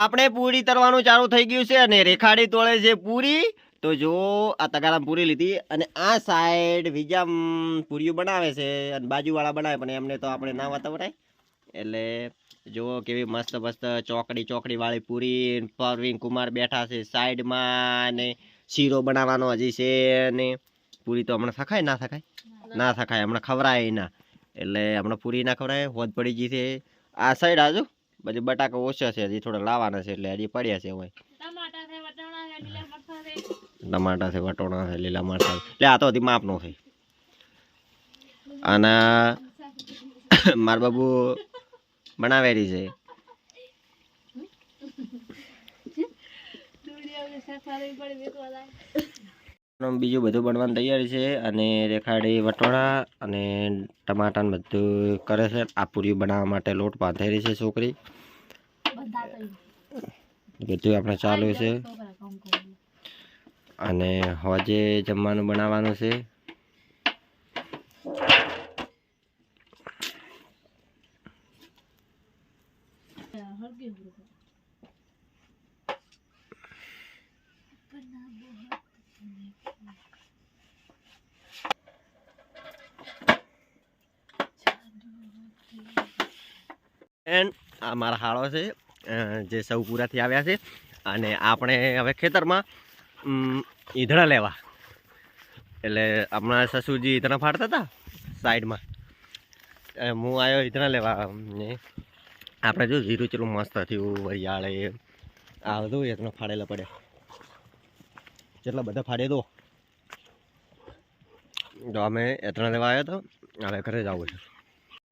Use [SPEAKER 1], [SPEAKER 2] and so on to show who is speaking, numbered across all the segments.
[SPEAKER 1] આપણે પૂરી તરવાનું ચાલુ થઈ ગયું છે અને રેખાડી તોળે છે પૂરી. તો જો આ તગારામ પૂરી લીધી અને આ સાઈડ બીજા પૂરીઓ બનાવે છે અને બાજુવાળા બનાવે, પણ એમને તો આપણે ના વતાવરાય. એટલે જુઓ કેવી મસ્ત મસ્ત ચોકડી વાળી પૂરી. પરવીન કુમાર બેઠા છે સાઈડમાં અને શીરો બનાવવાનો હજી છે. અને પૂરી તો હમણાં થકાય ના થકાય હમણાં ખવરાય ના. એટલે હમણાં પૂરી ના ખવરાય, હોદ પડી ગઈ છે આ સાઈડ. આજુ પછી બટાકા ઓછા છે, હજી થોડા લાવવાના છે એટલે હજી પડ્યા છે. હોય ટમાટા છે, વટોણા છે, લીલા મરચાં. એટલે આ તો હજી માપનો છે. અને માર બાબુ બનાવેલી છે. બીજું બધું બનવાની તૈયારી છે અને રેખાડી વટોણા અને ટમાટા બધું કરે છે. આ પૂરી બનાવવા માટે લોટ બાંધેલી છે છોકરી. બધું આપણે ચાલુ છે અને હોજે જમવાનું બનાવવાનું છે. આ મારા હાળો છે જે સૌ પૂરાથી આવ્યા છે અને આપણે હવે ખેતરમાં ઈંધણા લેવા. એટલે હમણાં સસુજી ઈંધણા ફાડતા હતા સાઈડમાં, હું આવ્યો ઈંધણા લેવા. આપણે જો જીરું ચેટલું મસ્ત થયું, વરિયાળે આ બધું ઈંધણા ફાડેલા પડ્યા. જેટલા બધા ફાડે તો અમે ઈંધણા લેવા આવ્યા તો હવે ઘરે જવું છે.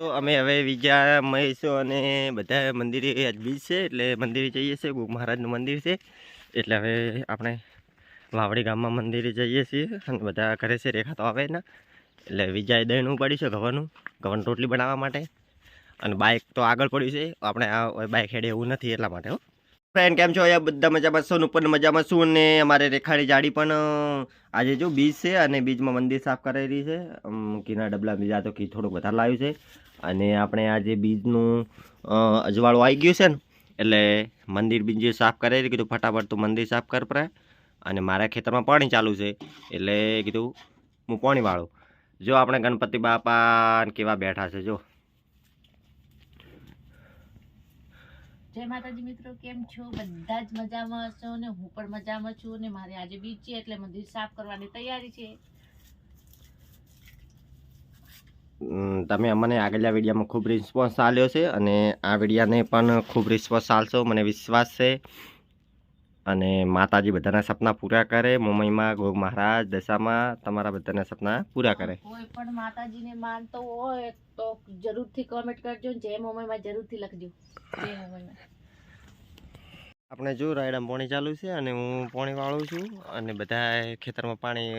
[SPEAKER 1] તો અમે હવે બીજા મહેશો અને બધા મંદિરે આજ બીજ છે એટલે મંદિરે જઈએ છીએ. ગુગ મહારાજનું મંદિર છે એટલે હવે આપણે વાવડી ગામમાં મંદિરે જઈએ છીએ અને બધા ઘરે છે. રેખા તો આવે ને એટલે વિજાય દહીંનું પડ્યું છે ઘઉંની રોટલી બનાવવા માટે. અને બાઇક તો આગળ પડ્યું છે, આપણે આ બાઇક હેડે એવું નથી એટલા માટે. ફ્રેન્ડ કેમ છો? અહીંયા બધા મજામાં છો? ઉપર મજામાં છું. અને અમારે રેખાડી જાડી પણ આજે જો બીજ છે અને બીજમાં મંદિર સાફ કરેલી છે. ઘીના ડબલા બીજા તો ઘી થોડુંક વધારે લાવ્યું છે. અને આપણે આજે બીજનું અજવાળું આવી ગયું છે ને એટલે મંદિર બીજું સાફ કરેલી. કીધું ફટાફટ તું મંદિર સાફ કર પડે. અને મારા ખેતરમાં પાણી ચાલુ છે એટલે કીધું હું પાણી વાળું. જો આપણે ગણપતિ બાપા કેવા બેઠા છે જો.
[SPEAKER 2] જય માતાજી મિત્રો, કેમ છો? બધા જ મજામાં હશો ને હું પણ મજામાં છું. ને મારે આજે બીજ છે એટલે મંદિર સાફ કરવાની તૈયારી છે.
[SPEAKER 1] તમે અમને આગળના વિડીયોમાં ખૂબ રિસ્પોન્સ આપ્યો છે અને આ વિડીયાને પણ ખૂબ રિસ્પોન્સ આલશો મને વિશ્વાસ છે. અને માતાજી બધાના સપના પૂરા કરે. મુંબઈમાં ગોગ મહારાજ દશામાં તમારા બધાના સપના પૂરા કરે.
[SPEAKER 2] કોઈ પણ માતાજીને માનતો હોય તો જરૂરથી કમેન્ટ કરજો. જય મુંબઈમાં જરૂરથી લખજો. જય મુંબઈમાં.
[SPEAKER 1] આપણે જો રાયડા પાણી ચાલુ છે અને હું પાણી વાળું છું અને બધા ખેતરમાં પાણી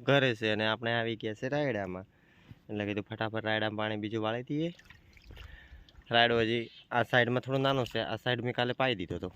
[SPEAKER 1] ઘરે છે અને આપણે આવી ગયા છે રાયડામાં. એટલે કીધું ફટાફટ રાયડામાં પાણી બીજું વાળી દઈએ. રાયડો હજી આ સાઈડમાં થોડું નાનું છે, આ સાઈડ મેં કાલે પાઈ દીધો હતો.